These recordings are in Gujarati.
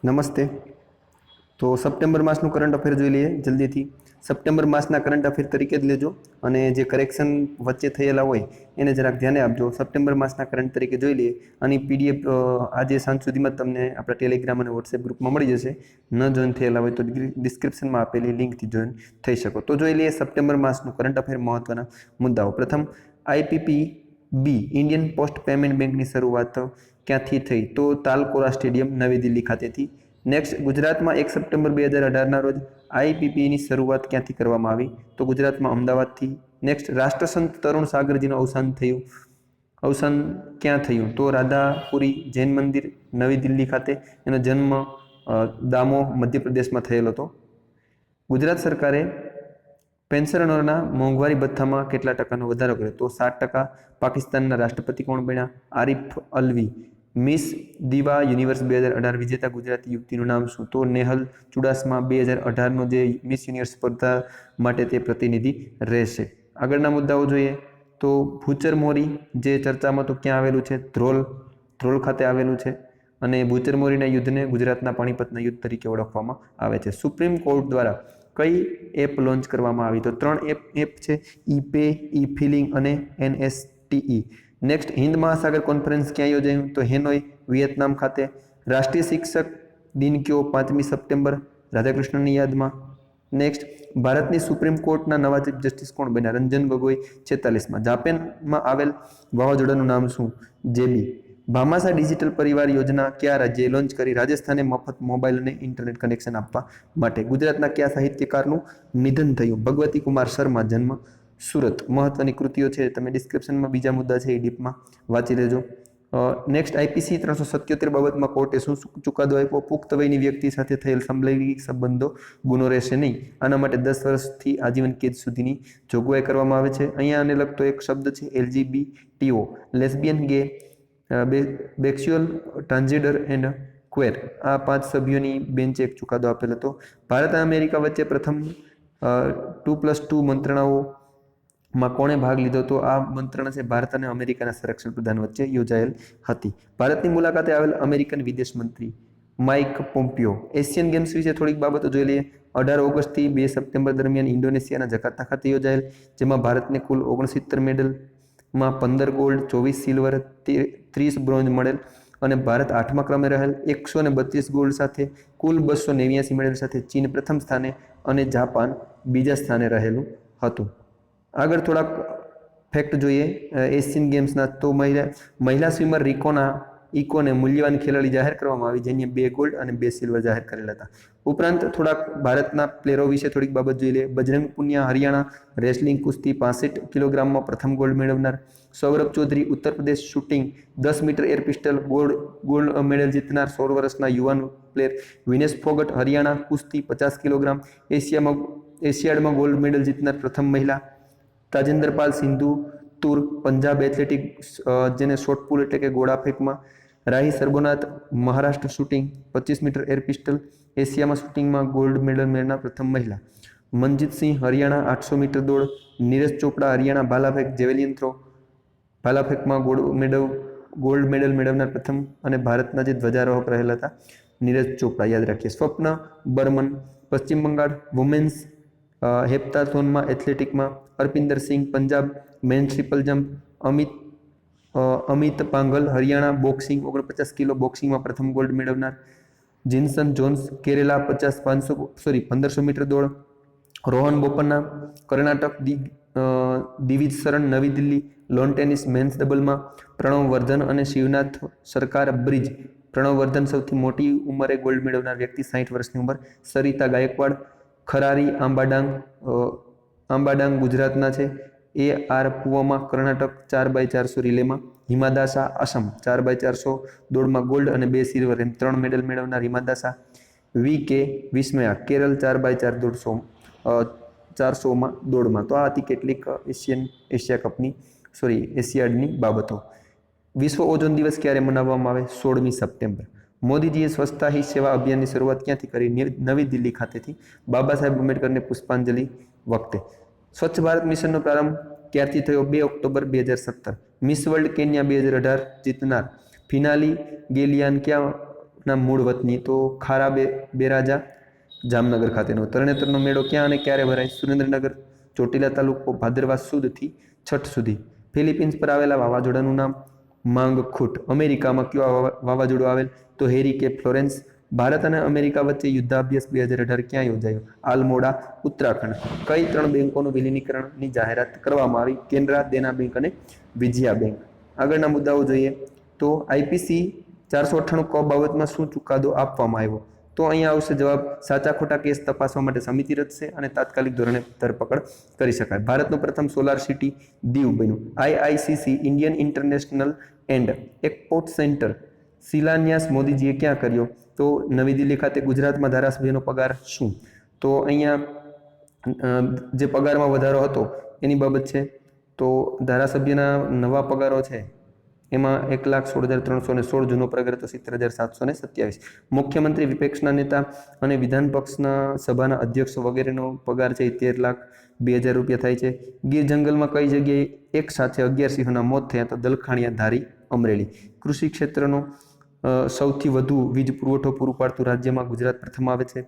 નમસ્તે. તો સપ્ટેમ્બર માસનું કરંટ અફેર જોઈ લઈએ જલ્દીથી. સપ્ટેમ્બર માસના કરંટ અફેર તરીકે જ લેજો અને જે કરેક્શન વચ્ચે થયેલા હોય એને જરાક ધ્યાને આપજો. સપ્ટેમ્બર માસના કરંટ તરીકે જોઈ લઈએ અને પીડીએફ આજે સાંજ સુધીમાં તમને આપણા ટેલિગ્રામ અને વોટ્સએપ ગ્રુપમાં મળી જશે. ન જોઈન થયેલા હોય તો ડિસ્ક્રિપ્શનમાં આપેલી લિંકથી જોઈન થઈ શકો. તો જોઈ લઈએ સપ્ટેમ્બર માસનું કરંટ અફેર મહત્વના મુદ્દાઓ. પ્રથમ, IPPB ઇન્ડિયન પોસ્ટ પેમેન્ટ બેંકની શરૂઆત ક્યાંથી થઈ? તો તાલકોરા સ્ટેડિયમ નવી દિલ્હી ખાતેથી. નેક્સ્ટ, ગુજરાતમાં 1 સપ્ટેમ્બર 2018ના રોજ IPPની શરૂઆત ક્યાંથી કરવામાં આવી? તો ગુજરાતમાં અમદાવાદથી. નેક્સ્ટ, રાષ્ટ્રસંત તરુણ સાગરજીનું અવસાન ક્યાં થયું? તો રાધાપુરી જૈન મંદિર નવી દિલ્હી ખાતે. એનો જન્મ દામોહ મધ્યપ્રદેશમાં થયેલો હતો. ગુજરાત સરકારે પેન્શનરોના મોંઘવારી ભથ્થામાં કેટલા ટકાનો વધારો કર્યો? તો 7%. પાકિસ્તાનના રાષ્ટ્રપતિ કોણ બન્યા? આરિફ અલ્વી. મિસ દીવા યુનિવર્સ 2018 વિજેતા ગુજરાતી યુવતીનું નામ શું? તો નેહલ ચુડાસમા. 2018નો જે મિસ યુનિવર્સ સ્પર્ધા માટે તે પ્રતિનિધિ રહેશે. આગળના મુદ્દાઓ જોઈએ તો ભૂચર મોરી જે ચર્ચામાં તો ક્યાં આવેલું છે? ધ્રોલ ખાતે આવેલું છે. અને ભૂચર મોરીના યુદ્ધને ગુજરાતના પાણીપતના યુદ્ધ તરીકે ઓળખવામાં આવે છે. સુપ્રીમ કોર્ટ દ્વારા કઈ એપ લોન્ચ કરવામાં આવી? તો 3 એપ છે: ઈ-પે, ઈ-ફિલિંગ અને NSTE. નેક્સ્ટ, હિન્દ મહાસાગર કોન્ફરન્સ ક્યાં યોજાયું? તો હેનોઈ, વિયેતનામ ખાતે. રાષ્ટ્રીય શિક્ષક દિન કયો? 5મી સપ્ટેમ્બર, રાધાકૃષ્ણની યાદમાં. નેક્સ્ટ, ભારતની સુપ્રીમ કોર્ટના નવા ચીફ જસ્ટિસ કોણ બન્યા? રંજન ગોગોઈ 46માં. જાપાનમાં આવેલ વાવાઝોડાનું નામ શું? જેબી. ભામાસા ડિજિટલ પરિવાર યોજના કયા રાજ્યે લોન્ચ કરી? રાજસ્થાને મફત મોબાઈલ અને ઇન્ટરનેટ કનેક્શન આપવા માટે. ગુજરાતના કયા સાહિત્યકારનું નિધન થયું? ભગવતી કુમાર શર્મા. જન્મ સુરત. મહત્વની કૃતિઓ છે, તમે ડિસ્ક્રિપ્શનમાં બીજા મુદ્દા છે એ ડીપમાં વાંચી લેજો. નેક્સ્ટ, IPC 377 બાબતમાં કોર્ટે શું ચુકાદો આપ્યો? પુખ્ત વયની વ્યક્તિ સાથે થયેલ સમલૈંગિક સંબંધો ગુનો રહેશે નહીં. આના માટે 10 વર્ષથી આજીવન કેદ સુધીની જોગવાઈ કરવામાં આવે છે. અહીંયા આને લગતો એક શબ્દ છે LGBTO, લેસ્બિયન, ગે, બેક્સ્યુઅલ, ટ્રાન્સજેન્ડર એન્ડ ક્વેર. આ 5 સભ્યોની બેન્ચે એક ચુકાદો આપેલ હતો. ભારત અને અમેરિકા વચ્ચે પ્રથમ 2+2 મંત્રણાઓમાં કોણે ભાગ લીધો? તો આ મંત્રણા છે ભારત અને અમેરિકાના સંરક્ષણ પ્રધાન વચ્ચે યોજાયેલ હતી. ભારતની મુલાકાતે આવેલ અમેરિકન વિદેશ મંત્રી માઇક પોમ્પિયો. એશિયન ગેમ્સ વિશે થોડીક બાબતો જોઈ લઈએ. 18 ઓગસ્ટથી 2 સપ્ટેમ્બર દરમિયાન ઇન્ડોનેશિયાના જકાર્તા ખાતે યોજાયેલ, જેમાં ભારતને કુલ 69 મેડલમાં 15 ગોલ્ડ, 24 સિલ્વર, 30 બ્રોન્ઝ મળેલ અને ભારત 8મા ક્રમે રહેલ. 132 ગોલ્ડ સાથે કુલ 289 મેડલ સાથે ચીન પ્રથમ સ્થાને અને જાપાન બીજા સ્થાને રહેલું હતું. આગળ થોડાક ફેક્ટ જોઈએ એશિયન ગેમ્સના. તો મહિલા સ્વિમર ઇકોને મૂલ્યવાન ખેલાડી જાહેર કરવામાં આવી, જેની 2 ગોલ્ડ અને 2 સિલ્વર જાહેર કરેલા હતા. ઉપરાંત થોડાક ભારતના પ્લેયરો વિશે થોડીક બાબત જોઈ લે. બજરંગ પુનિયા હરિયાણા, રેસલિંગ કુસ્તી 65 કિલોગ્રામમાં પ્રથમ ગોલ્ડ મેળવનાર. Saurabh Chaudhary Uttar Pradesh, shooting 10 metre air pistol gold medal જીતનાર 16 વર્ષના યુવાન પ્લેયર. વિનેશ ફોગટ હરિયાણા, કુસ્તી 50 કિલોગ્રામ, એશિયાડમાં ગોલ્ડ મેડલ જીતનાર પ્રથમ મહિલા. તાજેન્દર પાલ સિંધુ તુર, પંજાબ એથ્લેટિક્સ, જેને શોર્ટપુલ એટલે કે ગોળા ફેંકમાં. Rahi Sarnobat, Maharashtra, shooting 25 meter air pistol, એશિયામાં શૂટિંગમાં ગોલ્ડ મેડલ મેળવનાર પ્રથમ મહિલા. મનજીત સિંહ હરિયાણા, 800 મીટર દોડ. નીરજ ચોપડા હરિયાણા, ભાલાફેંક, જેવેલિયન થ્રો, ભાલાફેંકમાં ગોલ્ડ મેડલ મેળવનાર પ્રથમ અને ભારતના જે ધ્વજારોહક રહેલા હતા નીરજ ચોપડા, યાદ રાખીએ. સ્વપ્ન બર્મન, પશ્ચિમ બંગાળ, વુમેન્સ હેપ્તાથોનમાં એથ્લેટિકમાં. Arpinder Singh, Punjab, men triple jump. Amit Panghal Haryana, boxing 49 kilo બોક્સિંગમાં પ્રથમ ગોલ્ડ મેળવનાર. જીન્સન જોન્સ કેરેલા, 1500 મીટર દોડ. રોહન બોપન્ના કર્ણાટક, દિવિજ શરણ નવી દિલ્હી, લોન ટેનિસ મેન્સ ડબલમાં. પ્રણવ વર્ધન અને શિવનાથ સરકાર બ્રિજ. પ્રણવ વર્ધન સૌથી મોટી ઉંમરે ગોલ્ડ મેળવનાર વ્યક્તિ, 60 વર્ષની ઉંમર. સરિતા ગાયકવાડ ખરારી આંબાડાંગ ગુજરાતના છે. AR પુવામા Karnataka 4x400 રિલેમાં. Hima દાસા Assam 4x400 દોડમાં ગોલ્ડ અને 2 સિલ્વર એમ 3 મેડલ મેળવનાર હિમા દાસા. VK વિસ્મયા કેરળ 4x400માં દોડમાં. તો આ હતી કેટલીક એશિયાડની બાબતો. વિશ્વ ઓઝોન દિવસ ક્યારે મનાવવામાં આવે? 16મી સપ્ટેમ્બર. મોદીજીએ સ્વચ્છતા હી સેવા અભિયાનની શરૂઆત ક્યાંથી કરી? નવી દિલ્હી ખાતેથી, બાબા સાહેબ આંબેડકરને પુષ્પાંજલિ વખતે. સ્વચ્છ ભારત મિશનનો પ્રારંભ ક્યારથી થયો? 2 ઓક્ટોબર 2017. મિસ વર્લ્ડ કેન્યા 2018 જીતનાર ફિનાલી ગેલિયાન ક્યાં ના મૂળ વતની તો ખારા બેરાજા જામનગર ખાતેનો. તરણેતરનો મેળો ક્યાં અને ક્યારે ભરાય? સુરેન્દ્રનગર. ચોટીલા તાલુકો ભાદરવા સુદથી છઠ સુધી. ફિલિપિન્સ પર આવેલા વાવાઝોડાનું નામ? માંગખુટ. અમેરિકામાં કયું વાવાઝોડું આવેલ? તો હેરી કે ફ્લોરેન્સ. ભારત અને અમેરિકા વચ્ચે યુદ્ધાભ્યાસ 2018 ક્યાં યોજાયો? આલમોડા, ઉત્તરાખંડ. કઈ 3 બેંકોનું વિલીનીકરણની જાહેરાત કરવામાં આવી? કેનરા, દેના બેંક અને વિજયા બેંક. આગળના મુદ્દાઓ જોઈએ તો આઈપીસી 498 ક બાબતમાં શું ચુકાદો આપવામાં આવ્યો? તો અહીંયા આવશે જવાબ સાચા ખોટા કેસ તપાસવા માટે સમિતિ રચશે અને તાત્કાલિક ધોરણે ધરપકડ કરી શકાય. ભારતનું પ્રથમ સોલાર સિટી દીવ બન્યું. IICC Indian international and export centre શિલાન્યાસ મોદીજીએ ક્યાં કર્યો? તો નવી દિલ્હી ખાતે. ગુજરાતમાં ધારાસભ્યનો પગાર શું? તો અહીંયા જે પગારમાં વધારો હતો એની બાબત છે. તો ધારાસભ્યના નવા પગારો છે એમાં 1,16,316, જૂનો પગાર તો 70,727. મુખ્યમંત્રી, વિપક્ષના નેતા અને વિધાન પક્ષના સભાના અધ્યક્ષ વગેરેનો પગાર છે 13,02,000 રૂપિયા થાય છે. ગીર જંગલમાં કઈ જગ્યાએ એક સાથે 11 સિંહોના મોત થયા? તો દલખાણીયા, ધારી, અમરેલી. કૃષિ ક્ષેત્રનો સૌથી વધુ વીજ પુરવઠો પૂરું પાડતું રાજ્યમાં ગુજરાત પ્રથમ આવે છે.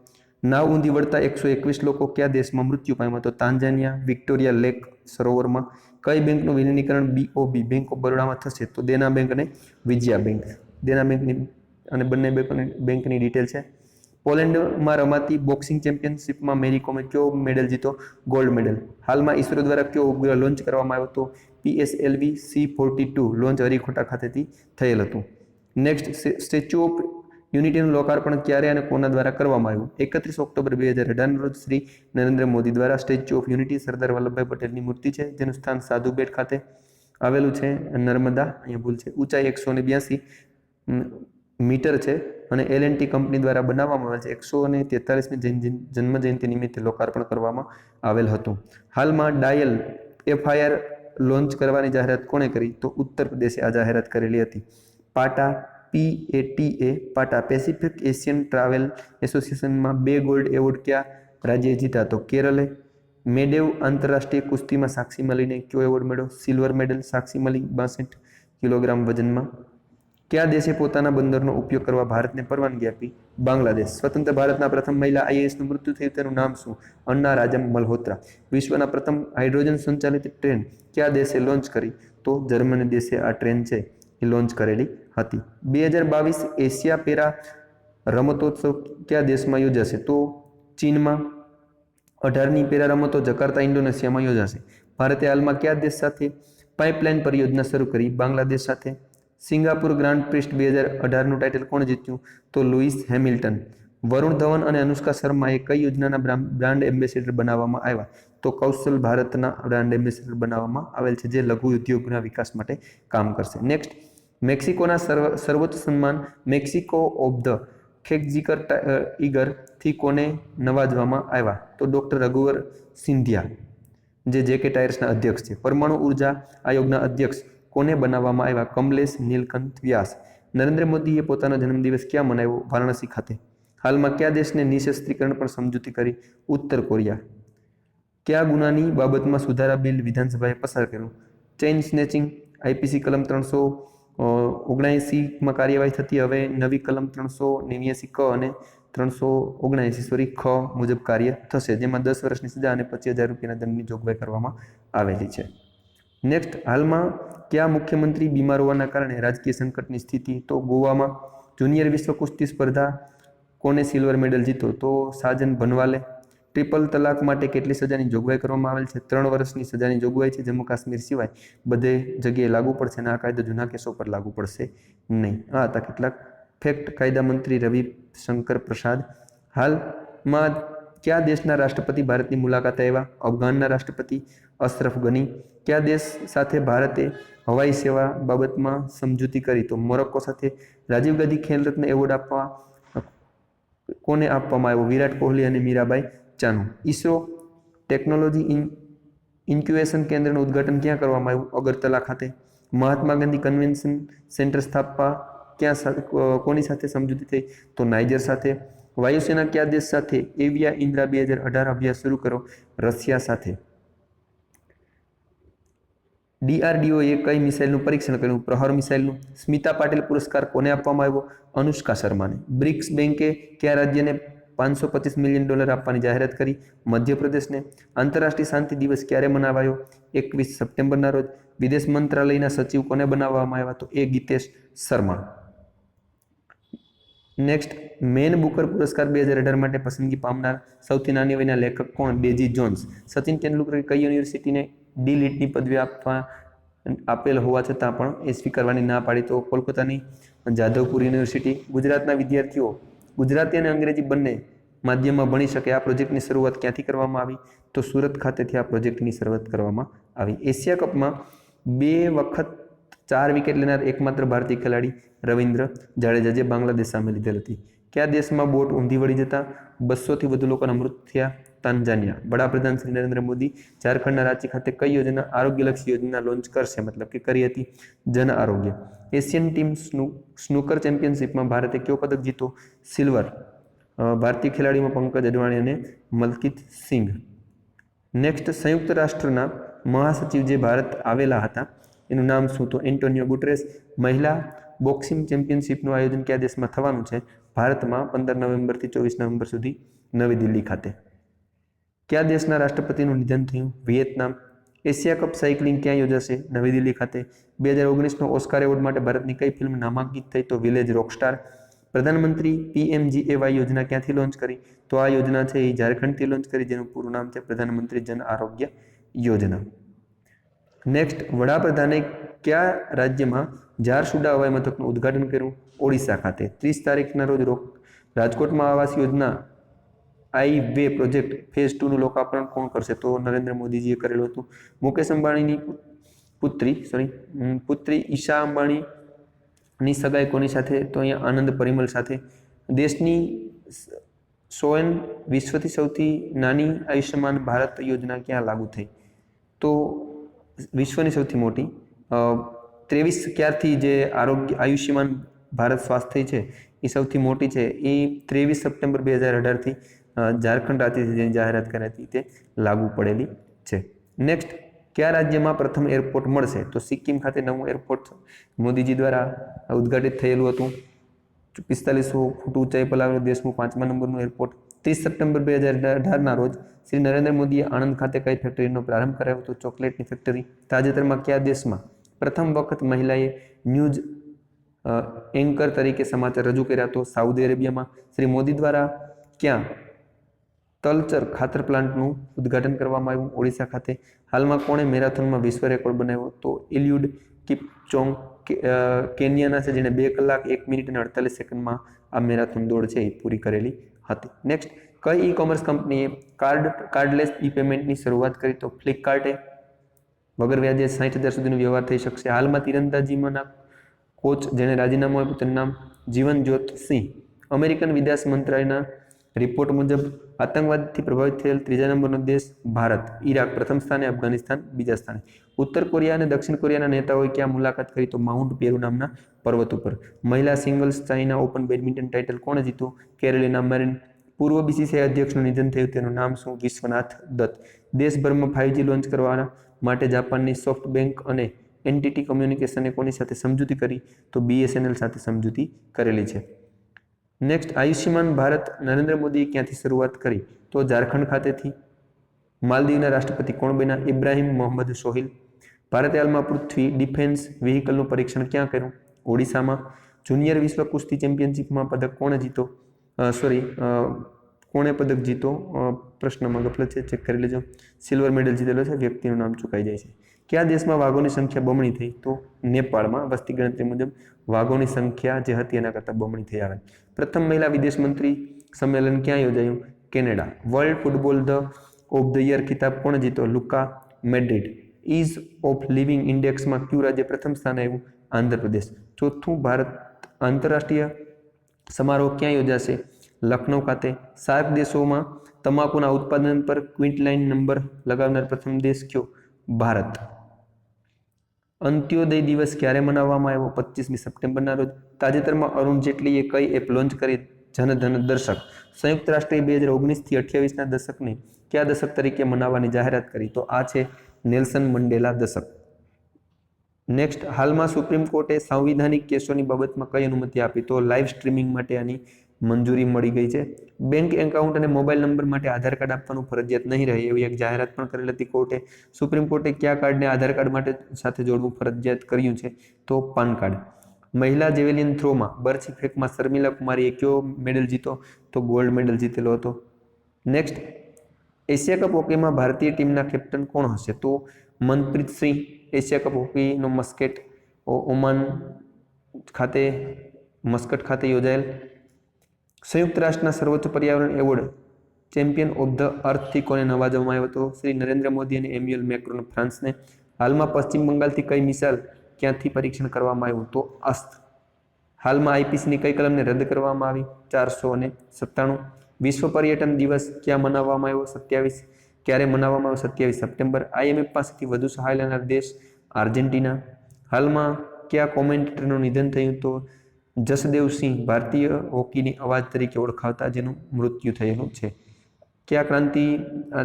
નાવ ઊંધી વળતા 121 લોકો કયા દેશમાં મૃત્યુ પામ્યા? તો તાંજાનિયા, વિક્ટોરિયા લેક સરોવરમાં. કઈ બેંકનું વિલીનીકરણ બીઓબી બેંક ઓફ બરોડામાં થશે? તો દેના બેંક અને વિજયા બેંક. દેના બેંકની અને બંને બેંકની ડિટેલ છે. પોલેન્ડમાં રમાતી બોક્સિંગ ચેમ્પિયનશિપમાં મેરી કોમે કયો મેડલ જીતો? Gold medal. હાલમાં ઇસરો દ્વારા કયો ઉપગ્રહ લોન્ચ કરવામાં આવ્યો? તો PSLV C-42 લોન્ચ હરિકોટા ખાતેથી થયેલ હતું. નેક્સ્ટ, સ્ટેચ્યુ ઓફ યુનિટીનું લોકાર્પણ ક્યારે અને કોના દ્વારા કરવામાં આવ્યું? 31 ઓક્ટોબર 2018 રોજ શ્રી નરેન્દ્ર મોદી દ્વારા. Statue of unity Sardar Vallabhbhai પટેલની મૂર્તિ છે જેનું સ્થાન સાધુબેટ ખાતે આવેલું છે. નર્મદા, અહીંયા ભૂલ છે. ઊંચાઈ 182 મીટર છે અને L&T કંપની દ્વારા બનાવવામાં આવેલ છે. 143મી જન્મ જયંતિ નિમિત્તે લોકાર્પણ કરવામાં આવેલ હતું. હાલમાં ડાયલ FIR લોન્ચ કરવાની જાહેરાત કોણે કરી? તો ઉત્તર પ્રદેશે આ જાહેરાત કરેલી હતી. PATA PATA PATA Pacific Asian travel એસોસિએશનમાં 2 ગોલ્ડ એવોર્ડ કયા રાજ્યએ જીતા? તો કેરલે. મેડેવ આંતરરાષ્ટ્રીય કુસ્તીમાં સાક્ષી મલીને કયો એવોર્ડ મળ્યો? Silver medal. સાક્ષી મલી 62 કિલોગ્રામ વજનમાં. કયા દેશે પોતાના બંદરનો ઉપયોગ કરવા ભારતને પરવાનગી આપી? બાંગ્લાદેશ. સ્વતંત્ર ભારતના પ્રથમ મહિલા IASનું મૃત્યુ થયું તેનું નામ શું? અન્ના રાજમ મલ્હોત્રા. વિશ્વના પ્રથમ હાઇડ્રોજન સંચાલિત ટ્રેન કયા દેશે લોન્ચ કરી? તો જર્મની દેશે આ ટ્રેન છે એ લોન્ચ કરેલી હતી. 2022 એશિયા પેરા રમતોત્સવ કયા દેશમાં યોજાશે? તો ચીનમાં. 18મી પેરા રમતો જકાર્તા, ઇન્ડોનેશિયામાં યોજાશે. ભારતે હાલમાં કયા દેશ સાથે પાઇપલાઇન પરિયોજના શરૂ કરી? બાંગ્લાદેશ સાથે. સિંગાપુર ગ્રાન્ડ પ્રિક્સ 2018નું ટાઇટલ કોણ જીત્યું? તો લુઈસ હેમિલ્ટન. વરુણ ધવન અને અનુષ્કા શર્માએ કઈ યોજનાના બ્રાન્ડ એમ્બેસેડર બનાવવામાં આવ્યા? તો કૌશલ ભારતના બ્રાન્ડ એમ્બેસેડર બનાવવામાં આવેલ છે જે લઘુ ઉદ્યોગના વિકાસ માટે કામ કરશે. નેક્સ્ટ, મેક્સિકોના સર્વોચ્ચ સન્માન મેક્સિકો ઓફ ધ ખેકજીકર ઈગરથી કોને નવાજવામાં આવ્યા? તો ડૉક્ટર રઘુવર સિંધિયા જે JK ટાયર્સના અધ્યક્ષ છે. પરમાણુ ઉર્જા આયોગના અધ્યક્ષ કોને બનાવવામાં આવ્યા? કમલેશ નીલકંઠ વ્યાસ. નરેન્દ્ર મોદીએ પોતાનો જન્મદિવસ ક્યાં મનાવ્યો? વારાણસી ખાતે. હાલમાં કયા દેશને નિઃશસ્ત્રીકરણ પર સમજૂતી કરી? ઉત્તર કોરિયા. કયા ગુનાની બાબતમાં સુધારા બિલ વિધાનસભાએ પસાર કર્યું? Chain snatching. IPC કલમ 379માં કાર્યવાહી થતી. હવે નવી કલમ 389 ક અને 379 ખ મુજબ કાર્ય થશે જેમાં 10 વર્ષની સજા અને 25,000 રૂપિયાના દંડની જોગવાઈ કરવામાં આવેલી છે. નેક્સ્ટ, હાલમાં કયા મુખ્યમંત્રી બીમાર હોવાના કારણે રાજકીય સંકટની સ્થિતિ? તો ગોવામાં. જુનિયર વિશ્વ કુસ્તી સ્પર્ધા કોને સિલ્વર મેડલ જીતો? તો સાજન ભનવાલે. ટ્રિપલ તલાક માટે કેટલી સજાની જોગવાઈ કરવામાં આવેલ છે? 3 વર્ષની સજાની જોગવાઈ છે. જમ્મુ કાશ્મીર સિવાય બધે જગ્યાએ લાગુ પડશે અને આ કાયદો જૂના કેસો પર લાગુ પડશે નહીં. આ હતા કેટલાક ફેક્ટ. કાયદા મંત્રી રવિશંકર પ્રસાદ. હાલમાં કયા દેશના રાષ્ટ્રપતિ ભારતની મુલાકાતે આવ્યા? અફઘાનના રાષ્ટ્રપતિ અશરફ ગની. કયા દેશ સાથે ભારતે હવાઈ સેવા બાબતમાં સમજૂતી કરી? તો મોરોક્કો સાથે. રાજીવ ગાંધી ખેલ રત્ન એવોર્ડ કોને આપવામાં આવ્યો? વિરાટ કોહલી અને મીરાબાઈ ચાનુ. ઇસરો ટેકનોલોજી ઇન્ક્યુબેશન કેન્દ્રનું ઉદ્ઘાટન ક્યાં કરવામાં આવ્યું? અગરતલા ખાતે. મહાત્મા ગાંધી કન્વેન્શન સેન્ટર સ્થાપવા કોની સાથે સમજૂતી થઈ? તો નાઇજર સાથે. વાયુસેના કયા દેશ સાથે એવિયા ઇન્દ્રા 2018 અભ્યાસ શરૂ કરો? રશિયા સાથે. DRDOએ કઈ મિસાઇલનું પરીક્ષણ કર્યું? પ્રહાર મિસાઇલનું. સ્મિતા પાટીલ પુરસ્કાર કોને આપવામાં આવ્યો? અનુષ્કા શર્માને. બ્રિક્સ બેંકે કયા રાજ્યને $525 મિલિયન આપવાની જાહેરાત કરી? મધ્યપ્રદેશને. આંતરરાષ્ટ્રીય શાંતિ દિવસ ક્યારે મનાવાયો? 21 સપ્ટેમ્બરના રોજ. વિદેશ મંત્રાલયના સચિવ કોને બનાવવામાં આવ્યા? તો એ Gitesh Sharma. Next, main Booker પુરસ્કાર 2018 માટે પસંદગી પામનાર સૌથી નાની વયના લેખક કોણ? Daisy Jones. સચિન તેંડુલકરે કઈ યુનિવર્સિટીને ડી.લિટની પદવી આપેલ હોવા છતાં પણ એ સ્વીકારવાની ના પાડી? તો કોલકાતાની જાધવપુર યુનિવર્સિટી. ગુજરાતના વિદ્યાર્થીઓ ગુજરાતી અને અંગ્રેજી બંને માધ્યમમાં ભણી શકે આ પ્રોજેક્ટની શરૂઆત ક્યાંથી કરવામાં આવી? તો સુરત ખાતેથી આ પ્રોજેક્ટની શરૂઆત કરવામાં આવી. એશિયા કપમાં 2 વખત 4 વિકેટ લેનાર એકમાત્ર ભારતીય ખેલાડી રવિન્દ્ર જાડેજા, જે બાંગ્લાદેશ સામે લીધેલ હતી. કયા દેશમાં બોટ ઊંધી વળી જતા 200થી વધુ લોકોના મૃત્યુ થયા? તાંજાનિયા. વડાપ્રધાન શ્રી નરેન્દ્ર મોદી ઝારખંડના રાંચી ખાતે કઈ યોજના આરોગ્યલક્ષી યોજના લોન્ચ કરશે? મતલબ કે કરી હતી જન આરોગ્ય. એશિયન ટીમ સ્નૂકર ચેમ્પિયનશિપમાં ભારતે કયો પદક જીતો? સિલ્વર. ભારતીય ખેલાડીઓમાં પંકજ અડવાણી અને મલકીત સિંઘ. નેક્સ્ટ, સંયુક્ત રાષ્ટ્રના મહાસચિવ જે ભારત આવેલા હતા એનું નામ શું? તો એન્ટોનિયો ગુટરેસ. મહિલા બોક્સિંગ ચેમ્પિયનશિપનું આયોજન કયા દેશમાં થવાનું છે? ભારતમાં 15 નવેમ્બરથી 24 નવેમ્બર સુધી નવી દિલ્હી ખાતે. કયા દેશના રાષ્ટ્રપતિનું નિધન થયું? વિયેતનામ. એશિયા કપ સાયકલિંગ ક્યાં યોજાશે? નવી દિલ્હી ખાતે. 2019નો ઓસ્કાર એવોર્ડ માટે ભારતની કઈ ફિલ્મ નામાંકિત થઈ? તો વિલેજ રોકસ્ટાર. પ્રધાનમંત્રી PMGAY યોજના ક્યાંથી લોન્ચ કરી? તો આ યોજના છે એ ઝારખંડથી લોન્ચ કરી, જેનું પૂરું નામ છે પ્રધાનમંત્રી જન આરોગ્ય યોજના. નેક્સ્ટ, વડાપ્રધાને કયા રાજ્યમાં ઝારસુગુડા હવાઈ મથકનું ઉદ્ઘાટન કર્યું? ઓડિશા ખાતે. 30 તારીખના રોજ રાજકોટમાં આવાસ યોજના I-વે પ્રોજેક્ટ ફેઝ 2 નું લોકાર્પણ કોણ કરશે? તો નરેન્દ્ર મોદીજીએ કરેલું હતું. મુકેશ અંબાણીની પુત્રી ઈશા અંબાણીની સગાઈ કોની સાથે? તો અહીંયા આનંદ પરિમલ સાથે. દેશની 100 વિશ્વથી સૌથી નાની આયુષ્યમાન ભારત યોજના ક્યાં લાગુ થઈ? તો વિશ્વની સૌથી મોટી 23 ક્યારથી જે આયુષ્યમાન ભારત સ્વાસ્થ્ય છે એ સૌથી મોટી છે એ 23 સપ્ટેમ્બર 2018થી ઝારખંડ રાજ્યથી જેની જાહેરાત કરી હતી તે લાગુ પડેલી છે. નેક્સ્ટ, કયા રાજ્યમાં પ્રથમ એરપોર્ટ મળશે? તો સિક્કિમ ખાતે નવું એરપોર્ટ મોદીજી દ્વારા ઉદ્ઘાટિત થયેલું હતું. 4500 ફૂટ ઊંચાઈ પર આવેલું દેશનું 5મા નંબરનું એરપોર્ટ. 30 સપ્ટેમ્બર 2018ના રોજ શ્રી નરેન્દ્ર મોદીએ આણંદ ખાતે કઈ ફેક્ટરીનો પ્રારંભ કરાવ્યો હતો? ચોકલેટની ફેક્ટરી. તાજેતરમાં કયા દેશમાં પ્રથમ વખત મહિલાએ ન્યૂઝ એન્કર તરીકે સમાચાર રજૂ કર્યા? તો સાઉદી અરેબિયામાં. શ્રી મોદી દ્વારા ક્યાં તલચર ખાતર પ્લાન્ટનું ઉદ્ઘાટન કરવામાં આવ્યું? ઓડિશા ખાતે. હાલમાં કોણે મેરેથોનમાં વિશ્વ રેકોર્ડ બનાવ્યો? તો એલિયુડ કિપચોંગ કેન્યાના છે, જેણે 2 કલાક 1 મિનિટ અને 48 સેકન્ડમાં આ મેરેથોન દોડ છે એ પૂરી કરેલી હતી. નેક્સ્ટ, કઈ ઈ કોમર્સ કંપનીએ કાર્ડલેસ ઈ પેમેન્ટની શરૂઆત કરી? તો ફ્લિપકાર્ટે. વગર વ્યાજે 60,000 સુધીનો વ્યવહાર થઈ શકશે. હાલમાં તીરંદાજીમાંના કોચ જેણે રાજીનામું આપ્યું તેનું નામ જીવનજ્યોત સિંહ. અમેરિકન વિદેશ મંત્રાલયના રિપોર્ટ મુજબ આતંકવાદથી પ્રભાવિત થયેલ 3જા નંબરનો દેશ ભારત. ઈરાક પ્રથમ સ્થાને, અફઘાનિસ્તાન બીજા સ્થાને. ઉત્તર કોરિયા અને દક્ષિણ કોરિયાના નેતાઓએ ક્યાં મુલાકાત કરી? તો માઉન્ટ પેરુ નામના પર્વત ઉપર. મહિલા singles China open badminton title કોણે જીત્યું? Carolina Marin. પૂર્વ BCCI અધ્યક્ષનું નિધન થયું, તેનું નામ શું? વિશ્વનાથ દત્ત. દેશભરમાં 5G લોન્ચ કરવા માટે જાપાનની સોફ્ટબેન્ક અને એનટીટી કમ્યુનિકેશને કોની સાથે સમજૂતી કરી? તો BSNL સાથે સમજૂતી કરેલી છે. નેક્સ્ટ, આયુષ્યમાન ભારત નરેન્દ્ર મોદીએ ક્યાંથી શરૂઆત કરી? તો ઝારખંડ ખાતેથી. માલદીવના રાષ્ટ્રપતિ કોણ બન્યા? ઇબ્રાહિમ મોહમ્મદ સોહિલ. ભારતે હાલમાં પૃથ્વી ડિફેન્સ વ્હીકલનું પરીક્ષણ ક્યાં કર્યું? ઓડિશામાં. જુનિયર વિશ્વ કુસ્તી ચેમ્પિયનશિપમાં પદક કોણે જીતો? કોણે પદક જીતો? પ્રશ્નમાં ગફલત છે, ચેક કરી લેજો. સિલ્વર મેડલ જીતેલો છે, વ્યક્તિનું નામ ચૂકાઈ જાય છે. કયા દેશમાં વાઘોની સંખ્યા બમણી થઈ? તો નેપાળમાં. વસ્તી ગણતરી મુજબ વાઘોની સંખ્યા જે હતી એના કરતાં બમણી થઈ આવે. પ્રથમ મહિલા વિદેશ મંત્રી સંમેલન ક્યાં યોજાયું? Canada. World football of the year ખિતાબ કોણે જીતો? Luka Madrid. Ease of living ઇન્ડેક્સમાં કયું રાજ્ય પ્રથમ સ્થાને આવ્યું? આંધ્રપ્રદેશ. ચોથું ભારત આંતરરાષ્ટ્રીય સમારોહ ક્યાં યોજાશે? લખનૌ ખાતે. સાર્ક દેશોમાં તમાકુના ઉત્પાદન પર ક્વિન્ટલાઇન નંબર લગાવનાર પ્રથમ દેશ કયો? ભારત. અંત્યોદય દિવસ ક્યારે મનાવવામાં આવ્યો? 25મી સપ્ટેમ્બરના રોજ. તાજેતરમાં અરુણ જેટલીએ કઈ એપ લોન્ચ કરી? જનધન દર્શક. સંયુક્ત રાષ્ટ્રે 2019થી 28ના દશકને કયા દશક તરીકે મનાવવાની જાહેરાત કરી? તો આ છે નેલ્સન મંડેલા દશક. નેક્સ્ટ, હાલમાં સુપ્રીમ કોર્ટે સંવિધાનિક કેસોની બાબતમાં કઈ અનુમતિ આપી? તો લાઈવ સ્ટ્રીમિંગ માટે આની મંજૂરી મળી ગઈ છે. બેંક એકાઉન્ટ અને મોબાઈલ નંબર માટે આધાર કાર્ડ આપવાનું ફરજિયાત નહીં રહે એવી એક જાહેરાત પણ કરેલ હતી કોર્ટે. સુપ્રીમ કોર્ટે કયા કાર્ડને આધાર કાર્ડ માટે સાથે જોડવું ફરજિયાત કર્યું છે? તો પાન કાર્ડ. મહિલા જેવેલિન થ્રોમાં બરછી ફેંકમાં શર્મિલા કુમારીએ કયો મેડલ જીતો? તો ગોલ્ડ મેડલ જીતેલો હતો. નેક્સ્ટ, એશિયા કપ હોકીમાં ભારતીય ટીમના કેપ્ટન કોણ હશે? તો મનપ્રીત સિંહ. એશિયા કપ હોકીનો ઓમાન ખાતે મસ્કટ ખાતે યોજાયેલ. સંયુક્ત રાષ્ટ્રના સર્વોચ્ચ પર્યાવરણ એવોર્ડ ચેમ્પિયન ઓફ ધ અર્થથી કોને નવાજવામાં આવ્યો હતો? શ્રી નરેન્દ્ર મોદી અને એમ્યુઅલ મેક્રોન ફ્રાન્સને. હાલમાં પશ્ચિમ બંગાળથી કઈ મિસાઇલ ક્યાંથી પરીક્ષણ કરવામાં આવ્યું? તો અસ્ત્ર. હાલમાં આઈપીસીની કઈ કલમને રદ કરવામાં આવી? 497. વિશ્વ પર્યટન દિવસ ક્યાં મનાવવામાં આવ્યો? 27. ક્યારે મનાવવામાં આવ્યો? 27 સપ્ટેમ્બર. IMF પાસેથી વધુ સહાય લેનાર દેશ આર્જેન્ટિના. હાલમાં કયા કોમેન્ટેટરનું નિધન થયું? તો જસદેવ સિંહ, ભારતીય હોકીની અવાજ તરીકે ઓળખાતા જેનું મૃત્યુ થયેલું છે. કયા ક્રાંતિ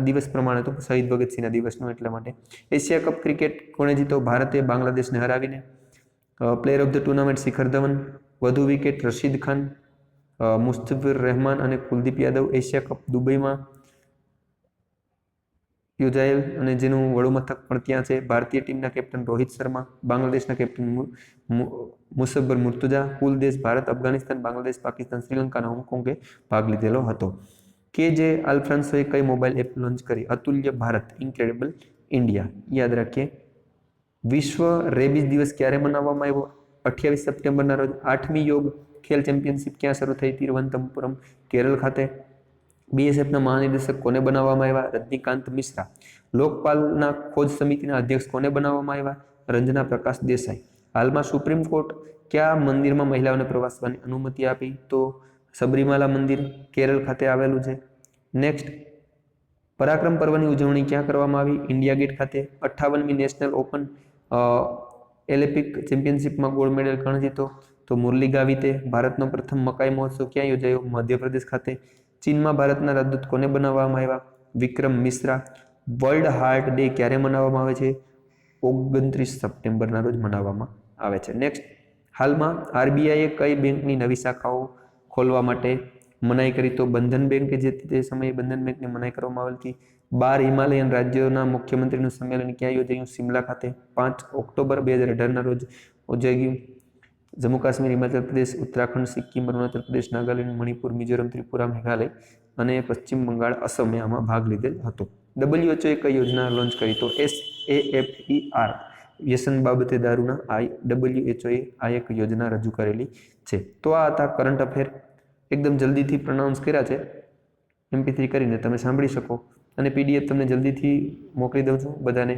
દિવસ પ્રમાણે? તો શહીદ ભગતસિંહના દિવસનો એટલા માટે. એશિયા કપ ક્રિકેટ કોણે જીતો? ભારતે બાંગ્લાદેશને હરાવીને. Player of the tournament Shikhar Dhawan. વધુ વિકેટ રશીદ ખાન, મુસ્તફિર રહેમાન અને કુલદીપ યાદવ. એશિયા કપ દુબઈમાં યોજાયેલ અને જેનું વડુમથક પણ ત્યાં છે. ભારતીય ટીમના કેપ્ટન રોહિત શર્મા. બાંગ્લાદેશના કેપ્ટન મુસબ્બર મુર્તુજા. કુલ દેશ ભારત, અફઘાનિસ્તાન, બાંગ્લાદેશ, પાકિસ્તાન, શ્રીલંકા અને હોંગકોંગે ભાગ લીધેલો હતો. KJ આલ્ફ્રાન્સોએ કઈ મોબાઈલ એપ લોન્ચ કરી? અતુલ્ય ભારત, ઇન્ક્રેડિબલ ઇન્ડિયા. યાદ રાખીએ. વિશ્વ રેબીઝ દિવસ ક્યારે મનાવવામાં આવ્યો? 28 સપ્ટેમ્બરના રોજ. 8મી યોગ ખેલ ચેમ્પિયનશિપ ક્યાં શરૂ થઈ? તિરુવનંતપુરમ, કેરળ ખાતે. BSFના મહાનિદેશક કોને બનાવવામાં આવ્યા? રજનીકાંત મિશ્રા. લોકપાલના ખોજ સમિતિના અધ્યક્ષ કોને બનાવવામાં આવ્યા? રંજના પ્રકાશ દેસાઈ. હાલમાં સુપ્રીમ કોર્ટ કયા મંદિરમાં મહિલાઓને પ્રવાસવાની અનુમતિ આપી? તો સબરીમાલા મંદિર, કેરળ ખાતે આવેલું છે. નેક્સ્ટ, પરાક્રમ પર્વની ઉજવણી ક્યાં કરવામાં આવી? ઇન્ડિયા ગેટ ખાતે. 58મી નેશનલ ઓપન એલેપિક ચેમ્પિયનશિપમાં ગોલ્ડ મેડલ કોણ જીતો? તો મુરલી ગાવિતે. ભારતનો પ્રથમ મકાઈ મહોત્સવ ક્યાં યોજાયો? મધ્યપ્રદેશ ખાતે. ચીનમાં ભારતના રાજદૂત કોને બનાવવામાં આવ્યા? વિક્રમ મિશ્રા. વર્લ્ડ હાર્ટ ડે ક્યારે મનાવવામાં આવે છે? 29 સપ્ટેમ્બરના રોજ મનાવવામાં આવે છે. નેક્સ્ટ, હાલમાં RBIએ કઈ બેંકની નવી શાખાઓ ખોલવા માટે મનાઈ કરી? તો બંધન બેંક, કે જે તે સમયે બંધન બેંકની મનાઈ કરવામાં આવી હતી. 12 હિમાલયન રાજ્યોના મુખ્યમંત્રીનું સંમેલન ક્યાં યોજાયું? શિમલા ખાતે. 5 ઓક્ટોબર 2018ના રોજ યોજાયું. જમ્મુ કાશ્મીર, હિમાચલ પ્રદેશ, ઉત્તરાખંડ, સિક્કિમ, અરુણાચલ પ્રદેશ, નાગાલેન્ડ, મણિપુર, મિઝોરમ, ત્રિપુરા, મેઘાલય અને પશ્ચિમ બંગાળ, અસમે આમાં ભાગ લીધેલ હતો. WHO કઈ યોજના લોન્ચ કરી? તો SAFER. વ્યસન બાબતે દારૂના WHOએ આ એક યોજના રજૂ કરેલી છે. તો આ હતા કરંટ અફેર. એકદમ જલ્દીથી પ્રોનાઉન્સ કર્યા છે. MP3 કરીને તમે સાંભળી શકો અને PDF તમને જલ્દીથી મોકલી દઉં છું બધાને.